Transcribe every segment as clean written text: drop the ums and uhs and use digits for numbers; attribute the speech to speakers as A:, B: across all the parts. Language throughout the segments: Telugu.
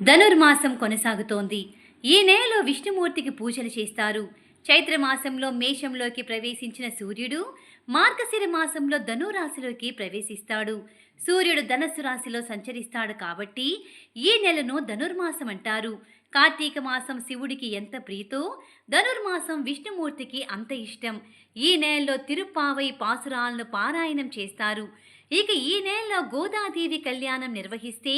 A: ధనుర్మాసం కొనసాగుతోంది. ఈ నెలలో విష్ణుమూర్తికి పూజలు చేస్తారు. చైత్రమాసంలో మేషంలోకి ప్రవేశించిన సూర్యుడు మార్గశిర మాసంలో ధనురాశిలోకి ప్రవేశిస్తాడు. సూర్యుడు ధనస్సు రాశిలో సంచరిస్తాడు కాబట్టి ఈ నెలను ధనుర్మాసం అంటారు. కార్తీక మాసం శివుడికి ఎంత ప్రీతో ధనుర్మాసం విష్ణుమూర్తికి అంత ఇష్టం. ఈ నెలలో తిరుప్పావై పాసురాలను పారాయణం చేస్తారు. ఇక ఈ నెలలో గోదాదేవి కళ్యాణం నిర్వహిస్తే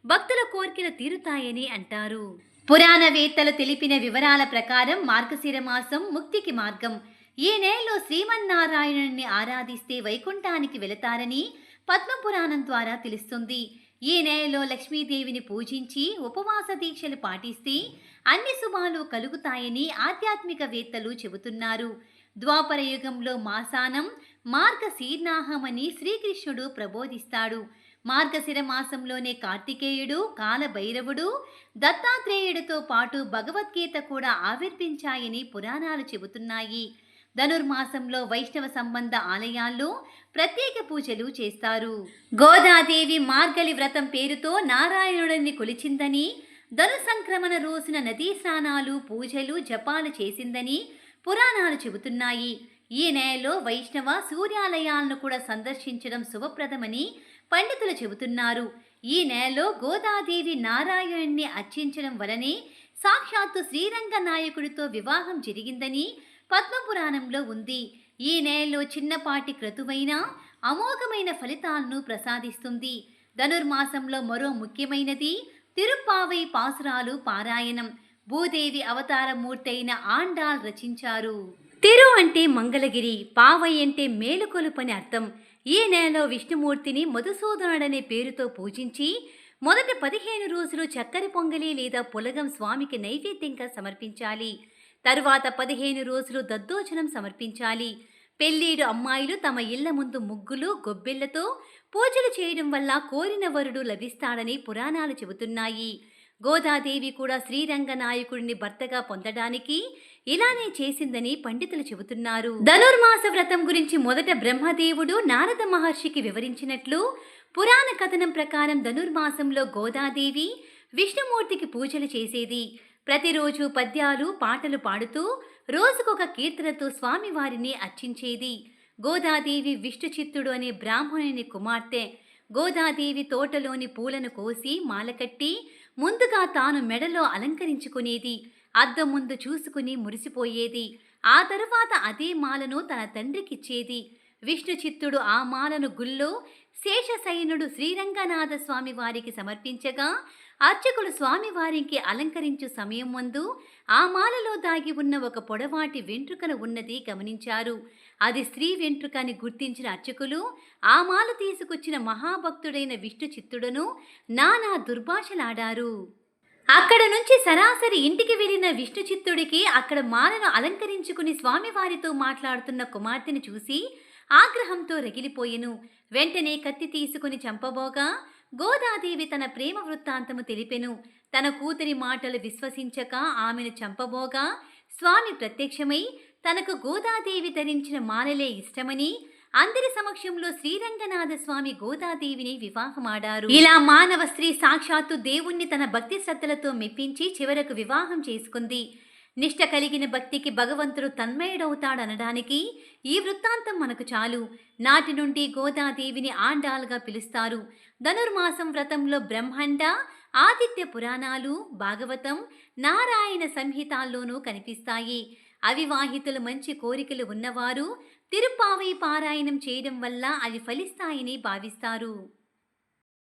A: భక్తుల కోర్కెలు తీరుతాయని అంటారు. పురాణవేత్తలు తెలిపిన వివరాల ప్రకారం మార్గశిర మాసం ముక్తికి మార్గం. ఈ నెలలో శ్రీమన్నారాయణుని ఆరాధిస్తే వైకుంఠానికి వెళతారని పద్మపురాణం ద్వారా తెలుస్తుంది. ఈ నెలలో లక్ష్మీదేవిని పూజించి ఉపవాస దీక్షలు పాటిస్తే అన్ని శుభాలు కలుగుతాయని ఆధ్యాత్మికవేత్తలు చెబుతున్నారు. ద్వాపర యుగంలో మాసానం మార్గశీర్ణాహమని శ్రీకృష్ణుడు ప్రబోధిస్తాడు. మార్గశిర మాసంలోనే కార్తికేయుడు, కాలభైరవుడు, దత్తాత్రేయుడితో పాటు భగవద్గీత కూడా ఆవిర్భించాయని పురాణాలు చెబుతున్నాయి. ధనుర్మాసంలో వైష్ణవ సంబంధ ఆలయాల్లో ప్రత్యేక పూజలు చేస్తారు. గోదాదేవి మార్గలి వ్రతం పేరుతో నారాయణుడిని కొలిచిందని, ధను సంక్రమణ రోజున నదీ స్నానాలు, పూజలు, జపాలు చేసిందని పురాణాలు చెబుతున్నాయి. ఈ నెలలో వైష్ణవ సూర్యాలయాలను కూడా సందర్శించడం శుభప్రదమని పండితులు చెబుతున్నారు. ఈ నెలలో గోదాదేవి నారాయణుణ్ణి అర్చించడం వలనే సాక్షాత్తు శ్రీరంగ నాయకుడితో వివాహం జరిగిందని పద్మపురాణంలో ఉంది. ఈ నెలలో చిన్నపాటి క్రతువైన అమోఘమైన ఫలితాలను ప్రసాదిస్తుంది. ధనుర్మాసంలో మరో ముఖ్యమైనది తిరుప్పావై పాసురాలు పారాయణం. భూదేవి అవతారమూర్తైన ఆండాల్ రచించారు. తిరు అంటే మంగళగిరి, పావై అంటే మేలుకొలుపని అర్థం. ఈ నెలలో విష్ణుమూర్తిని మధుసూదనుడనే పేరుతో పూజించి మొదట 15 రోజులు చక్కెర పొంగలి లేదా పులగం స్వామికి నైవేద్యంగా సమర్పించాలి. తరువాత 15 రోజులు దద్దోజనం సమర్పించాలి. పెళ్ళీడు అమ్మాయిలు తమ ఇళ్ల ముందు ముగ్గులు, గొబ్బెళ్లతో పూజలు చేయడం వల్ల కోరిన వరుడు లభిస్తాడని పురాణాలు చెబుతున్నాయి. గోదాదేవి కూడా శ్రీరంగ నాయకుడిని భర్తగా పొందడానికి ఇలానే చేసిందని పండితులు చెబుతున్నారు. ధనుర్మాస వ్రతం గురించి మొదట బ్రహ్మదేవుడు నారద మహర్షికి వివరించినట్లు పురాణ కథనం ప్రకారం ధనుర్మాసంలో గోదాదేవి విష్ణుమూర్తికి పూజలు చేసేది. ప్రతిరోజు పద్యాలు, పాటలు పాడుతూ రోజుకొక కీర్తనతో స్వామివారిని అర్చించేది. గోదాదేవి విష్ణుచిత్తుడు అనే బ్రాహ్మణుని కుమార్తె. గోదాదేవి తోటలోని పూలను కోసి మాలకట్టి ముందుగా తాను మెడలో అలంకరించుకునేది. అద్దం ముందు చూసుకుని మురిసిపోయేది. ఆ తరువాత అదే మాలను తన తండ్రికిచ్చేది. విష్ణుచిత్తుడు ఆ మాలను గుళ్ళో శేషశయనుడు శ్రీరంగనాథ స్వామి వారికి సమర్పించగా అర్చకులు స్వామివారికి అలంకరించు సమయం ముందు ఆ మాలలో దాగి ఉన్న ఒక పొడవాటి వెంట్రుకను ఉన్నది గమనించారు. అది స్త్రీ వెంట్రుక అని గుర్తించిన అర్చకులు ఆ మాల తీసుకొచ్చిన మహాభక్తుడైన విష్ణుచిత్తుడును నానా దుర్భాషలాడారు. అక్కడ నుంచి సరాసరి ఇంటికి వెళ్లిన విష్ణుచిత్తుడికి అక్కడ మాలను అలంకరించుకుని స్వామివారితో మాట్లాడుతున్న కుమార్తెను చూసి ఆగ్రహంతో రగిలిపోయెను. వెంటనే కత్తి తీసుకుని చంపబోగా గోదాదేవి తన ప్రేమ వృత్తాంతము తెలిపెను. తన కూతురి మాటలు విశ్వసించక ఆమెను చంపబోగా స్వామి ప్రత్యక్షమై తనకు గోదాదేవి ధరించిన మాలలే ఇష్టమని అందరి సమక్షంలో శ్రీరంగనాథ స్వామి గోదాదేవిని వివాహమాడారు. ఇలా మానవ స్త్రీ సాక్షాత్తు దేవుణ్ణి తన భక్తి శ్రద్ధలతో మెప్పించి చివరకు వివాహం చేసుకుంది. నిష్ట కలిగిన భక్తికి భగవంతుడు తన్మయుడవుతాడనడానికి ఈ వృత్తాంతం మనకు చాలు. నాటి నుండి గోదాదేవిని ఆండాల్గా పిలుస్తారు. ధనుర్మాసం వ్రతంలో బ్రహ్మాండ, ఆదిత్య పురాణాలు, భాగవతం, నారాయణ సంహితాల్లోనూ కనిపిస్తాయి. అవివాహితులు మంచి కోరికలు ఉన్నవారు తిరుప్పావై పారాయణం చేయడం వల్ల అవి ఫలిస్తాయని భావిస్తారు.